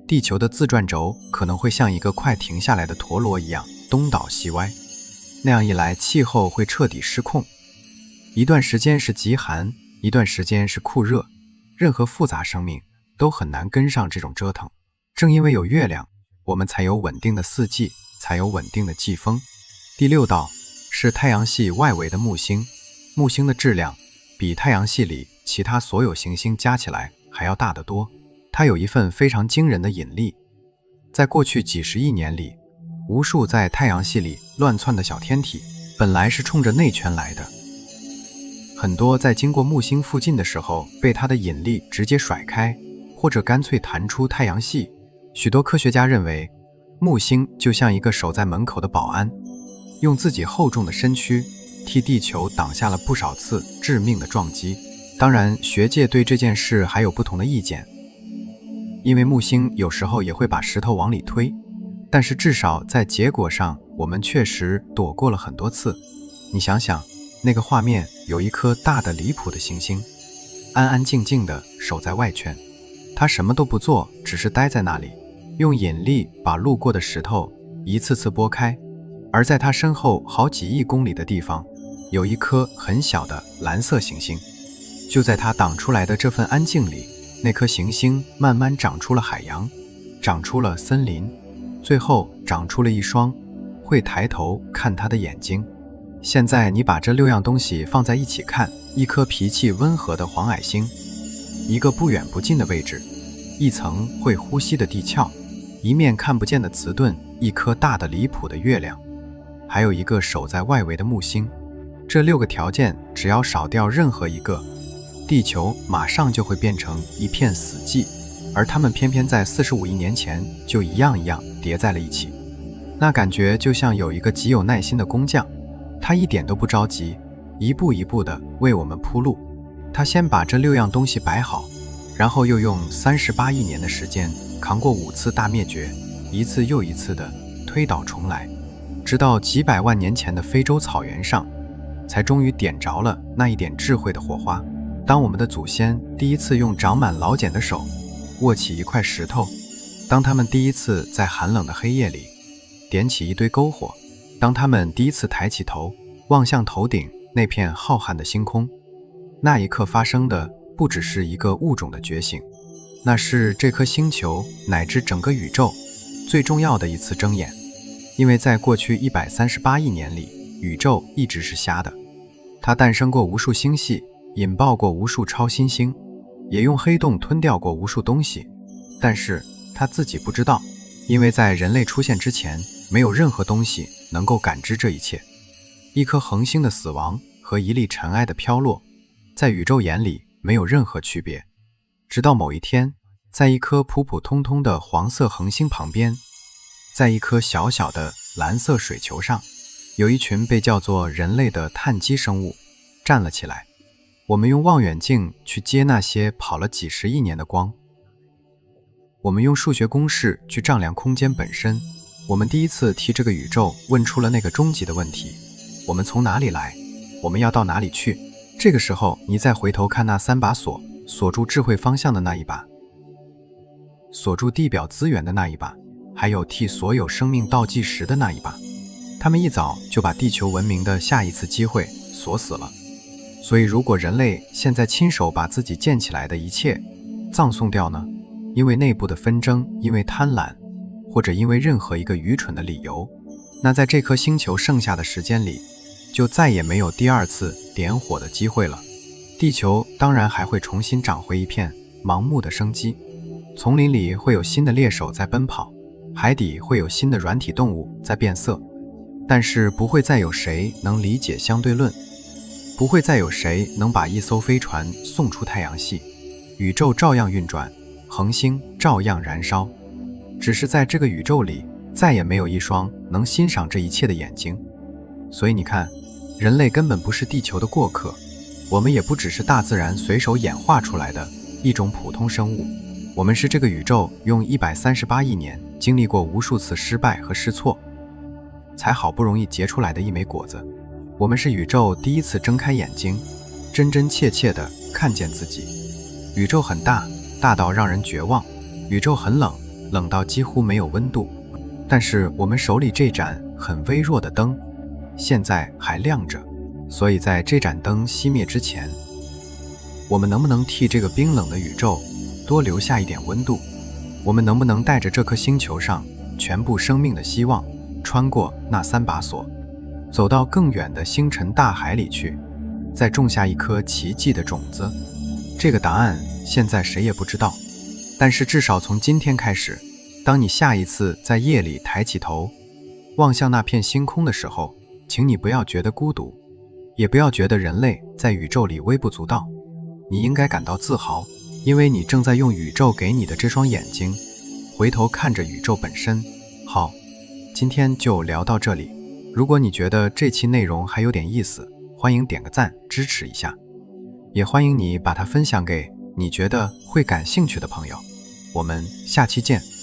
A: 地球的自转轴可能会像一个快停下来的陀螺一样东倒西歪，那样一来气候会彻底失控，一段时间是极寒，一段时间是酷热，任何复杂生命都很难跟上这种折腾。正因为有月亮，我们才有稳定的四季，才有稳定的季风。第6道是太阳系外围的木星。木星的质量比太阳系里其他所有行星加起来还要大得多，它有一份非常惊人的引力。在过去几十亿年里，无数在太阳系里乱窜的小天体本来是冲着内圈来的，很多在经过木星附近的时候被它的引力直接甩开，或者干脆弹出太阳系。许多科学家认为，木星就像一个守在门口的保安，用自己厚重的身躯替地球挡下了不少次致命的撞击。当然，学界对这件事还有不同的意见，因为木星有时候也会把石头往里推，但是至少在结果上，我们确实躲过了很多次。你想想，那个画面，有一颗大得离谱的行星，安安静静地守在外圈，它什么都不做，只是待在那里，用引力把路过的石头一次次拨开。而在它身后好几亿公里的地方，有一颗很小的蓝色行星。就在它挡出来的这份安静里，那颗行星慢慢长出了海洋，长出了森林，最后长出了一双会抬头看它的眼睛。现在你把这6样东西放在一起看，一颗脾气温和的黄矮星，一个不远不近的位置，一层会呼吸的地壳，一面看不见的磁盾，一颗大得离谱的月亮，还有一个守在外围的木星。这6个条件只要少掉任何一个，地球马上就会变成一片死寂，而它们偏偏在45亿年前就一样一样叠在了一起。那感觉就像有一个极有耐心的工匠，他一点都不着急，一步一步地为我们铺路。他先把这6样东西摆好，然后又用38亿年的时间扛过5次大灭绝，一次又一次地推倒重来，直到几百万年前的非洲草原上，才终于点着了那一点智慧的火花。当我们的祖先第一次用长满老茧的手握起一块石头，当他们第一次在寒冷的黑夜里点起一堆篝火，当他们第一次抬起头望向头顶那片浩瀚的星空，那一刻发生的不只是一个物种的觉醒，那是这颗星球乃至整个宇宙最重要的一次睁眼。因为在过去138亿年里，宇宙一直是瞎的，它诞生过无数星系，引爆过无数超新星，也用黑洞吞掉过无数东西，但是它自己不知道，因为在人类出现之前，没有任何东西能够感知这一切。一颗恒星的死亡和一粒尘埃的飘落，在宇宙眼里没有任何区别。直到某一天，在一颗普普通通的黄色恒星旁边，在一颗小小的蓝色水球上，有一群被叫做人类的碳基生物站了起来。我们用望远镜去接那些跑了几十亿年的光，我们用数学公式去丈量空间本身，我们第一次替这个宇宙问出了那个终极的问题：我们从哪里来？我们要到哪里去？这个时候，你再回头看那3把锁，锁住智慧方向的那一把，锁住地表资源的那一把，还有替所有生命倒计时的那一把，他们一早就把地球文明的下一次机会锁死了。所以如果人类现在亲手把自己建起来的一切葬送掉呢？因为内部的纷争，因为贪婪，或者因为任何一个愚蠢的理由，那在这颗星球剩下的时间里，就再也没有第2次点火的机会了。地球当然还会重新长回一片盲目的生机，丛林里会有新的猎手在奔跑，海底会有新的软体动物在变色，但是不会再有谁能理解相对论，不会再有谁能把一艘飞船送出太阳系，宇宙照样运转，恒星照样燃烧。只是在这个宇宙里再也没有一双能欣赏这一切的眼睛。所以你看，人类根本不是地球的过客，我们也不只是大自然随手演化出来的一种普通生物，我们是这个宇宙用138亿年经历过无数次失败和试错，才好不容易结出来的一枚果子。我们是宇宙第一次睁开眼睛，真真切切地看见自己。宇宙很大，大到让人绝望；宇宙很冷，冷到几乎没有温度。但是我们手里这盏很微弱的灯，现在还亮着。所以在这盏灯熄灭之前，我们能不能替这个冰冷的宇宙多留下一点温度？我们能不能带着这颗星球上全部生命的希望，穿过那3把锁，走到更远的星辰大海里去，再种下一颗奇迹的种子？这个答案现在谁也不知道，但是至少从今天开始，当你下一次在夜里抬起头望向那片星空的时候，请你不要觉得孤独，也不要觉得人类在宇宙里微不足道，你应该感到自豪，因为你正在用宇宙给你的这双眼睛回头看着宇宙本身。好，今天就聊到这里。如果你觉得这期内容还有点意思，欢迎点个赞支持一下，也欢迎你把它分享给你觉得会感兴趣的朋友。我们下期见。